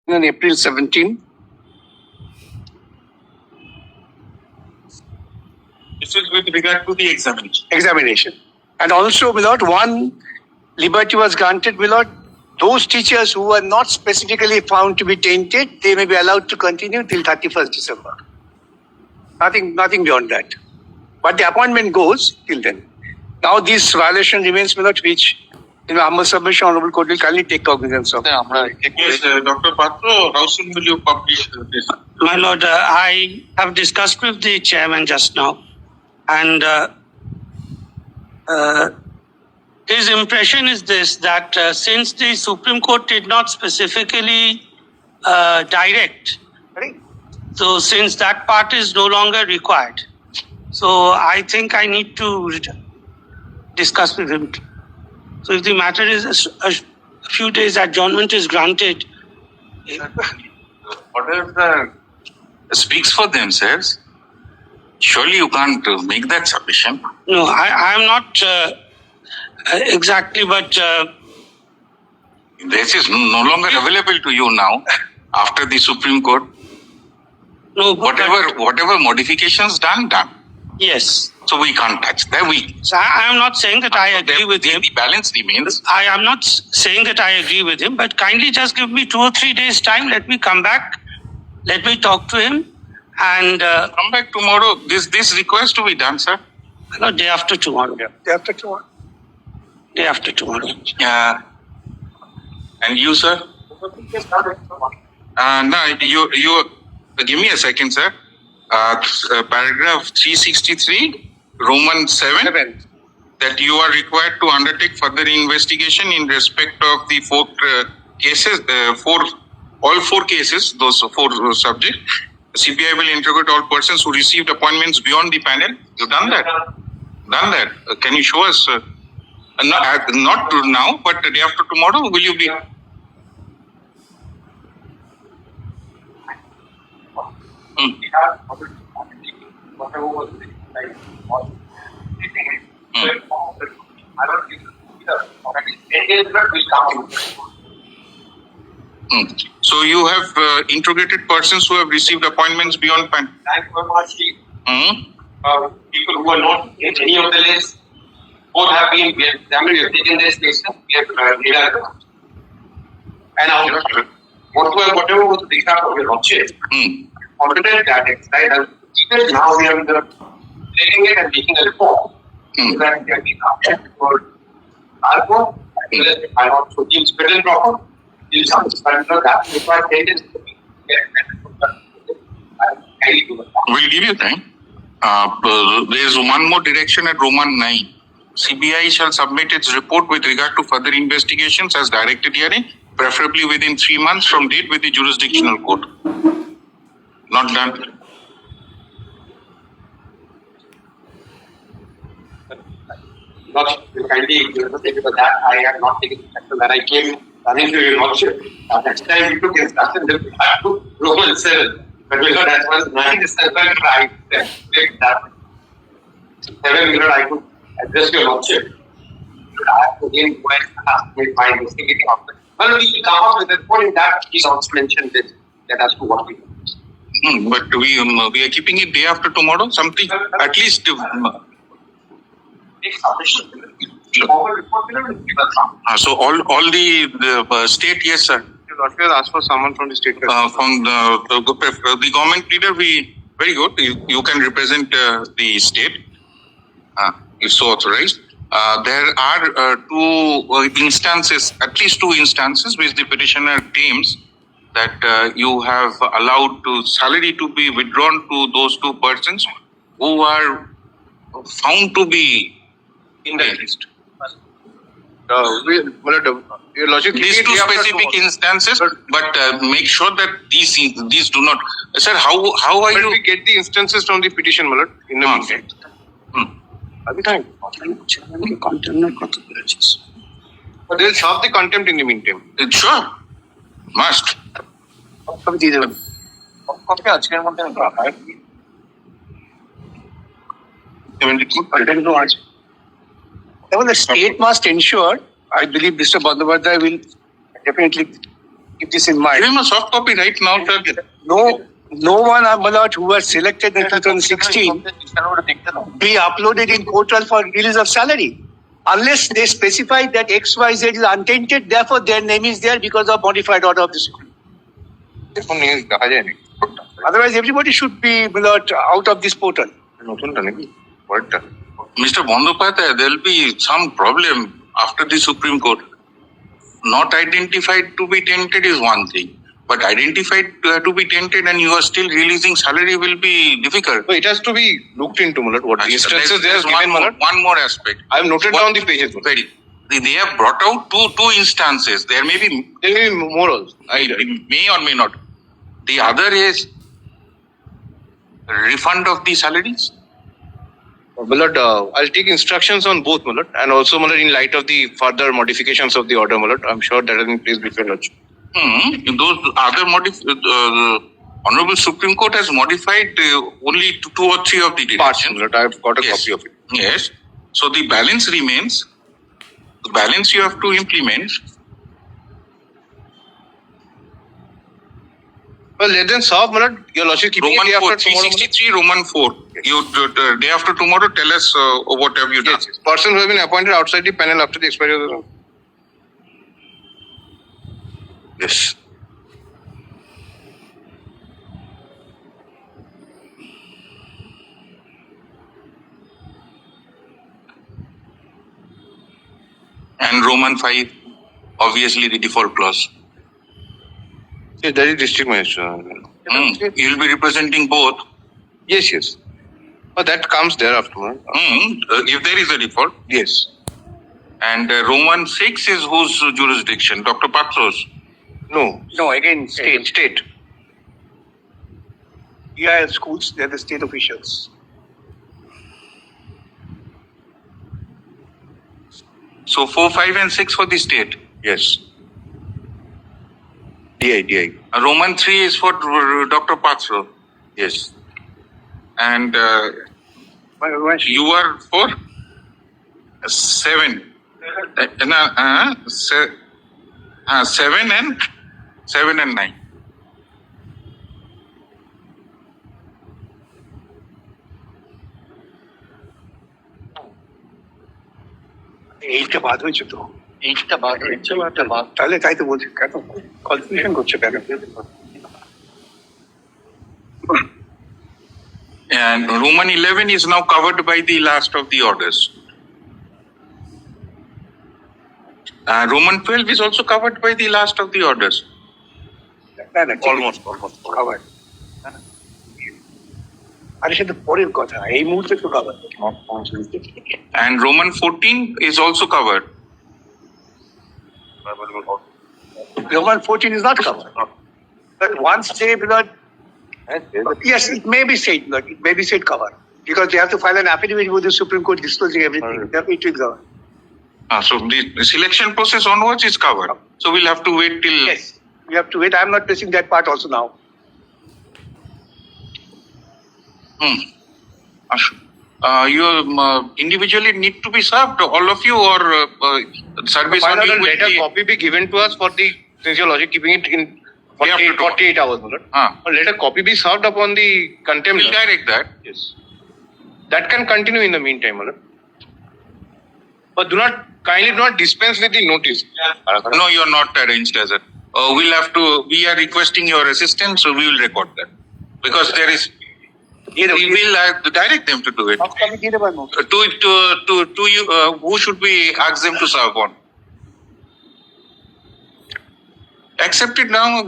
on April 17. This is with regard to the Examination. And also, my lord, one liberty was granted, my lord. Those teachers who were not specifically found to be tainted, they may be allowed to continue till 31st December. Nothing beyond that. But the appointment goes till then. Now this violation remains, my lord, which in my humble submission, Honorable Court will kindly take cognizance of. Yes, Dr. Patro, how soon will you publish this? My lord, I have discussed with the chairman just now, and his impression is this, that since the Supreme Court did not specifically direct, so since that part is no longer required, so I think I need to discuss with him. So if the matter is a few days adjournment is granted. Whatever speaks for themselves, surely you can't make that submission. No, I am not exactly, but this is no longer available to you now after the Supreme Court. no. Whatever modifications done. Yes. So we can't touch that. So I am not saying that I agree with him. The balance remains. I am not saying that I agree with him, but kindly just give me 2 or 3 days time. Let me come back. Let me talk to him, and Come back tomorrow. This request to be done, sir. no, day after tomorrow. Day after tomorrow. Day after tomorrow. And you, sir? No, you give me a second, sir. Paragraph 363, Roman 7, that you are required to undertake further investigation in respect of the 4 cases, all 4 cases, those 4 subjects. CBI will interrogate all persons who received appointments beyond the panel. You've done that. Can you show us? Not now, but the day after tomorrow, will you be? So you have interrogated persons who have received appointments beyond panel. People who are not in any of the list, both have been examined, we have taken their statement, we have data. And whatever was the data of your object, confident that it's right, and even now we are taking it and making a report. That we have been object for alcohol, I not so deems fit and proper. That required data. We'll give you time. There is one more direction at Roman 9. CBI shall submit its report with regard to further investigations as directed herein, preferably within 3 months from date with the jurisdictional court. Not done. Not kindly because that I had not taken the sector when I came running to your lordship. Next time we took instruction that we had to Roman 7. But because that was 9 December, I take that 7 minutes I could address your lordship. I have to again go and ask me my investigating officer. Well, we come up with a report in that he's also mentioned this, that as to what we do. But we are keeping it day after tomorrow. Something at least. So all the state, yes, sir. You asked for someone from the state. From the government leader, very good. You can represent the state, if so authorized. There are 2 instances, at least 2 instances, which the petitioner claims that you have allowed salary to be withdrawn to those 2 persons who are found to be in the list. These 2 specific instances, but make sure that these do not. Sir, how are you? We get the instances from the petition, Malad, in the meantime. But they'll solve the contempt in the meantime. Sure, must. The state must ensure, I believe Mr. Bandyopadhyay will definitely Keep this in mind. Give him a soft copy right now, sir. No one, my lord, who was selected in 2016 be uploaded in portal for release of salary. Unless they specify that XYZ is untainted, therefore their name is there because of modified order of the Supreme. Otherwise, everybody should be, my lord, out of this portal. Mr. Bandyopadhyay, there will be some problem after the Supreme Court. Not identified to be tainted is one thing, but identified to be tainted and you are still releasing salary will be difficult. So it has to be looked into, Mulad. What Actually, instances they there's have given, Mulad? one more aspect. I have noted down the pages. Very. They have brought out two instances. There may be There may be more also. may or may not. The other is refund of the salaries. Mulad, I'll take instructions on both, Mulad, and also, Mulad, in light of the further modifications of the order, Mulad, I'm sure that has been placed before Lodge. Those other Honorable Supreme Court has modified only two or three of the Parts, directions. Mulad, I've got a Yes. copy of it. Yes. So the balance remains. The balance you have to implement. Well, let them solve, Mulad. Your Lordship, keeping Roman it day 4, after tomorrow, Mulad. 363, Roman 4. You day after tomorrow, tell us what have you done. Yes, person who has been appointed outside the panel after the expiry of the law. Yes. And Roman 5, obviously the default clause. Yes, that is district magistrate. You will be representing both. Yes, yes. But that comes thereafter, Mulad. If there is a default. Yes. And Roman 6 is whose jurisdiction? Dr. Patros. No. No, again, state. State. EIL schools, they're the state officials. So 4, 5 and 6 for the state. Yes. DI. Roman 3 is for Dr. Patros. Yes. And you are for 7. 7 and 9. এইটা বাদ হয়েছে তো তাহলে তাই তো বলছি কেন confusion করছে কেন And Roman 11 is now covered by the last of the orders. Roman 12 is also covered by the last of the orders. না না অলমোস্ট খাবার আরে সেটা পরের কথা এই মুহূর্তে তো খাবার And Roman 14 is also covered. Roman 14 is not covered. But once they, yes, it may be said, it may be said covered. Because they have to file an affidavit with the Supreme Court disclosing everything. It will cover. So the selection process onwards is covered. So we'll have to wait till. Yes, we have to wait. I'm not pressing that part also now. You individually need to be served, all of you, or service Final only will let a be- copy be given to us for the, since your Lordship keeping it in 48 hours, Mulad. Let a copy be served upon the contempt. We'll direct that. Yes. That can continue in the meantime, Mulad. But kindly do not dispense with the notice. No, you are not arranged as a. We are requesting your assistance, so we will record that. Because there is. We will direct them to do it. To you, who should we ask them to serve on? Accept it now.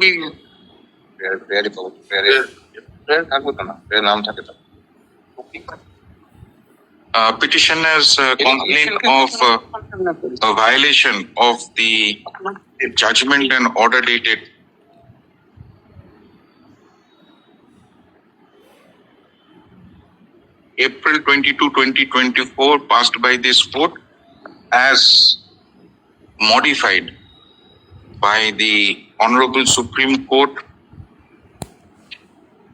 Petitioner's complaint of a violation of the judgment and order dated April 22, 2024, passed by this court as modified by the Honorable Supreme Court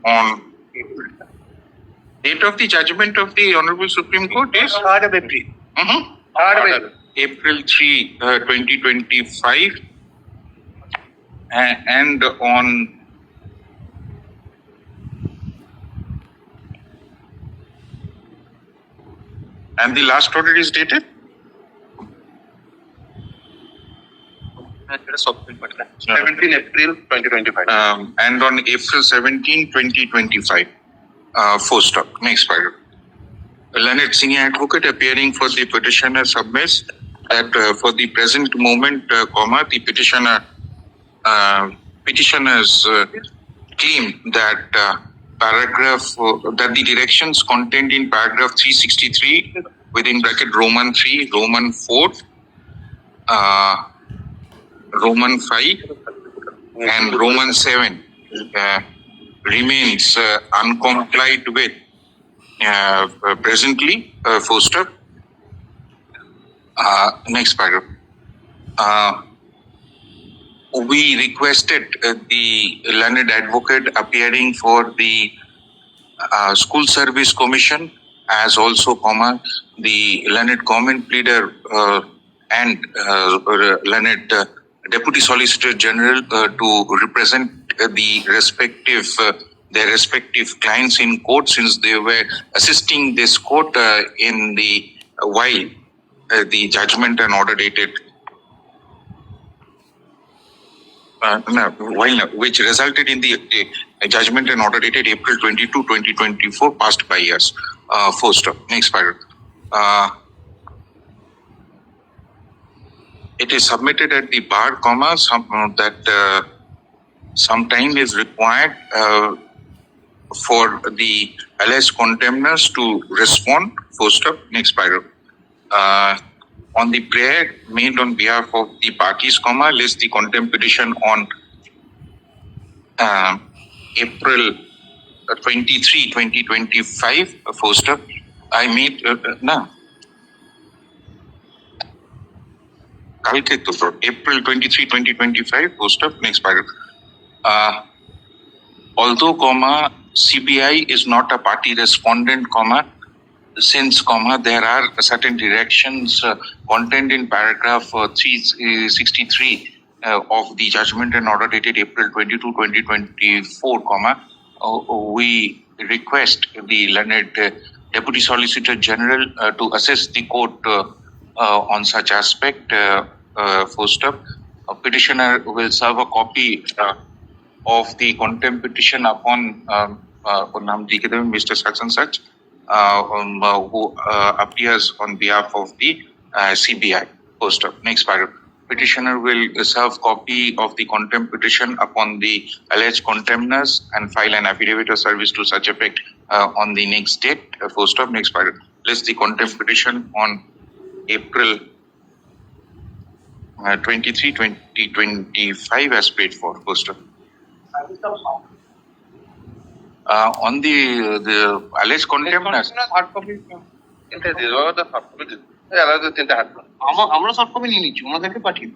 on date of the judgment of the Honorable Supreme Court is 3rd of April. April 3, 2025. and on and the last order is dated 17 April 2025. and on April 17, 2025. Full stop. Next paragraph. A learned senior advocate appearing for the petitioner submits that for the present moment, the petitioners claim that that the directions contained in paragraph 363 within bracket Roman 3, Roman 4, Roman 5, and Roman 7 remains uncomplied with presently. Full stop. Next paragraph. We requested the learned advocate appearing for the School Service Commission as also, the learned government pleader and learned Deputy Solicitor General to represent their respective clients in court, since they were assisting this court in the while the judgment and order dated which resulted in the judgment and order dated April 22, 2024 passed by us. Full stop. Next paragraph. It is submitted at the bar, that some time is required for the alleged contemners to respond. Full stop. Next paragraph. On the prayer made on behalf of the parties, list the contempt petition on April 23, 2025. Full stop. I made April 23, 2025. Full stop. Next paragraph. Although, CBI is not a party respondent, since, there are certain directions contained in paragraph 363 of the judgment and order dated April 22, 2024, we request the learned Deputy Solicitor General to assess the court on such aspect. Full stop. A petitioner will serve a copy of the contempt petition upon Mr. Such and such, who appears on behalf of the CBI. Full stop. Next paragraph. Petitioner will serve copy of the contempt petition upon the alleged contemners and file an affidavit of service to such effect on the next date. Full stop. Next paragraph. List the contempt petition on April 23, 2025 as paid for. Full stop. On the alleged contemners. আমরা সব copy নিয়ে নিচ্ছি, ওনাদেরকে পাঠিয়ে